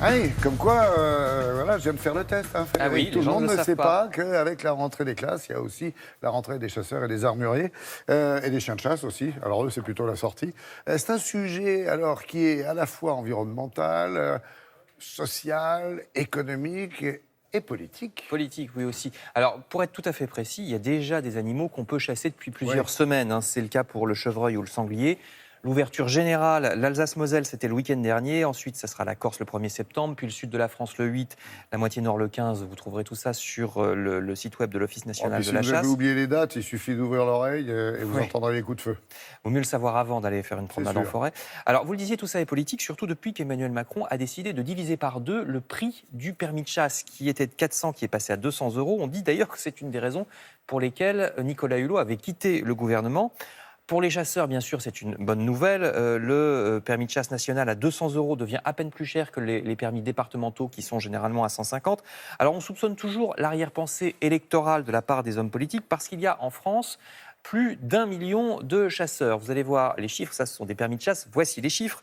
Ah oui, comme quoi, voilà, je viens de faire le test. Hein, Ah oui, tout le monde ne sait pas. pas qu'avec la rentrée des classes, il y a aussi la rentrée des chasseurs et des armuriers, et des chiens de chasse aussi. Alors eux, c'est plutôt la sortie. C'est un sujet alors qui est à la fois environnemental, social, économique et politique. Politique, oui aussi. Alors, pour être tout à fait précis, il y a déjà des animaux qu'on peut chasser depuis plusieurs Ouais. semaines. Hein. C'est le cas pour le chevreuil ou le sanglier. L'ouverture générale, l'Alsace-Moselle, c'était le week-end dernier. Ensuite, ça sera la Corse le 1er septembre, puis le sud de la France le 8, la moitié nord le 15. Vous trouverez tout ça sur le site web de l'Office national de Si la vous avez chasse. oublié les dates, il suffit d'ouvrir l'oreille et vous Ouais. entendrez les coups de feu. Vaut mieux le savoir avant d'aller faire une promenade en sûr. forêt. Alors, vous le disiez, tout ça est politique, surtout depuis qu'Emmanuel Macron a décidé de diviser par deux le prix du permis de chasse, qui était de 400, qui est passé à 200 €. On dit d'ailleurs que c'est une des raisons pour lesquelles Nicolas Hulot avait quitté le gouvernement. Pour les chasseurs, bien sûr, c'est une bonne nouvelle. Le permis de chasse national à 200 € devient à peine plus cher que les permis départementaux qui sont généralement à 150. Alors, on soupçonne toujours l'arrière-pensée électorale de la part des hommes politiques parce qu'il y a en France plus d'1 million de chasseurs. Vous allez voir les chiffres, ça ce sont des permis de chasse. Voici les chiffres.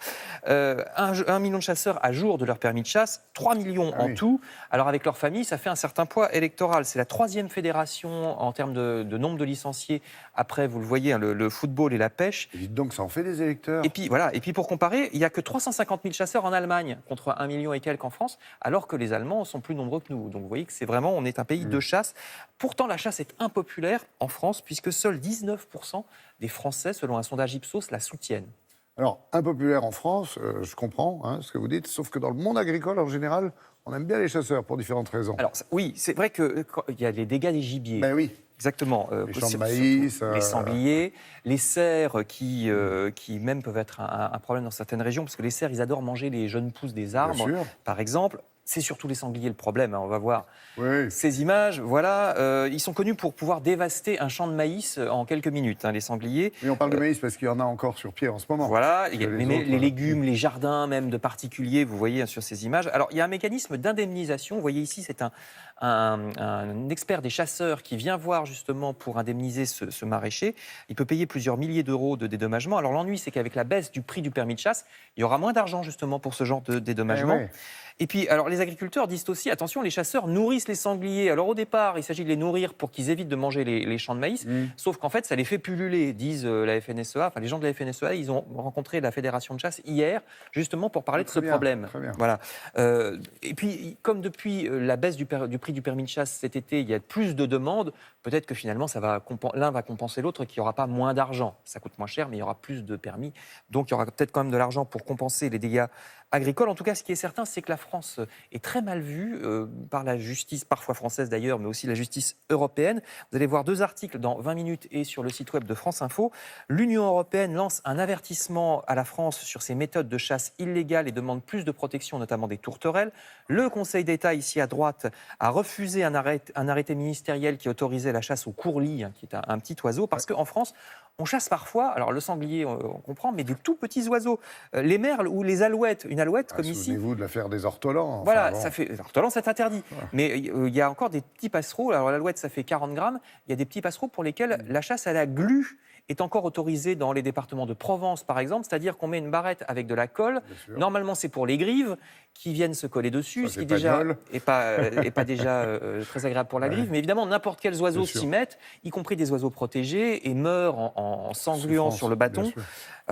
1 million de chasseurs à jour de leur permis de chasse, 3 millions en tout. Alors avec leur famille, ça fait un certain poids électoral. C'est la 3e fédération en termes de nombre de licenciés. Après, vous le voyez, hein, le football et la pêche. Et dites donc, ça en fait des électeurs. Et puis voilà. Et puis pour comparer, il n'y a que 350 000 chasseurs en Allemagne contre 1 million et quelques en France, alors que les Allemands sont plus nombreux que nous. Donc vous voyez que c'est vraiment, on est un pays de chasse. Pourtant, la chasse est impopulaire en France, puisque seuls 19% des Français, selon un sondage Ipsos, la soutiennent. Alors, impopulaire en France, je comprends hein, ce que vous dites, sauf que dans le monde agricole, en général, on aime bien les chasseurs pour différentes raisons. Alors oui, c'est vrai qu'il y a les dégâts des gibiers. Ben oui, Exactement. les champs de maïs, Les sangliers, les cerfs qui même peuvent être un problème dans certaines régions, parce que les cerfs, ils adorent manger les jeunes pousses des arbres, sûr. par exemple. C'est surtout les sangliers le problème, hein, on va voir Oui. ces images. Voilà, ils sont connus pour pouvoir dévaster un champ de maïs en quelques minutes, hein, les sangliers. Oui, on parle de maïs parce qu'il y en a encore sur pied en ce moment. Voilà, il y a Les les autres, légumes, les jardins même de particuliers, vous voyez hein, sur ces images. Alors, il y a un mécanisme d'indemnisation. Vous voyez ici, c'est un expert des chasseurs qui vient voir justement pour indemniser ce maraîcher. Il peut payer plusieurs milliers d'euros de dédommagement. Alors, l'ennui, c'est qu'avec la baisse du prix du permis de chasse, il y aura moins d'argent justement pour ce genre de dédommagement. ouais. Et puis, alors, les agriculteurs disent aussi, attention, les chasseurs nourrissent les sangliers. Alors, au départ, il s'agit de les nourrir pour qu'ils évitent de manger les champs de maïs, sauf qu'en fait, ça les fait pulluler, disent la FNSEA. Enfin, les gens de la FNSEA, ils ont rencontré la Fédération de chasse hier, justement pour parler de ce problème. Très bien. Voilà. Et puis, comme depuis la baisse du prix du permis de chasse cet été, il y a plus de demandes, peut-être que finalement, l'un va compenser l'autre et qu'il n'y aura pas moins d'argent. Ça coûte moins cher, mais il y aura plus de permis. Donc, il y aura peut-être quand même de l'argent pour compenser les dégâts agricoles. En tout cas, ce qui est certain, c'est que la France est très mal vue par la justice, parfois française d'ailleurs, mais aussi la justice européenne. Vous allez voir 2 articles dans 20 minutes et sur le site web de France Info. L'Union européenne lance un avertissement à la France sur ses méthodes de chasse illégales et demande plus de protection, notamment des tourterelles. Le Conseil d'État, ici à droite, a refusé un arrêté ministériel qui autorisait la chasse au courlis, hein, qui est un petit oiseau, parce qu'en France, on chasse parfois, alors le sanglier, on comprend, mais de tout petits oiseaux. Les merles ou les alouettes, une alouette comme ici. Souvenez-vous de l'affaire des ortolans. Voilà, bon. ça fait. L'ortolan, c'est interdit. Mais il y a encore des petits passereaux. Alors l'alouette, ça fait 40 grammes. Il y a des petits passereaux pour lesquels la chasse à la glu est encore autorisée dans les départements de Provence, par exemple. C'est-à-dire qu'on met une barrette avec de la colle. Normalement, c'est pour les grives qui viennent se coller dessus, Ça, ce qui déjà est pas déjà très agréable pour la grive. Mais évidemment, n'importe quels oiseaux s'y mettent, y compris des oiseaux protégés, et meurent en sangluant sur le bâton.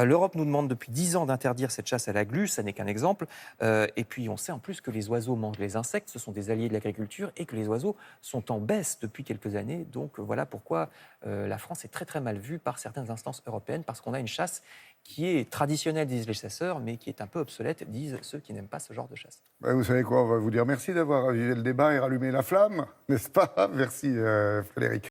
L'Europe nous demande depuis 10 ans d'interdire cette chasse à la glu, ça n'est qu'un exemple. Et puis on sait en plus que les oiseaux mangent les insectes, ce sont des alliés de l'agriculture, et que les oiseaux sont en baisse depuis quelques années. Donc voilà pourquoi la France est très très mal vue par certaines instances européennes, parce qu'on a une chasse qui est traditionnelle, disent les chasseurs, mais qui est un peu obsolète, disent ceux qui n'aiment pas ce genre de chasse. Vous savez quoi, on va vous dire merci d'avoir ravivé le débat et rallumé la flamme, n'est-ce pas? Merci Frédéric.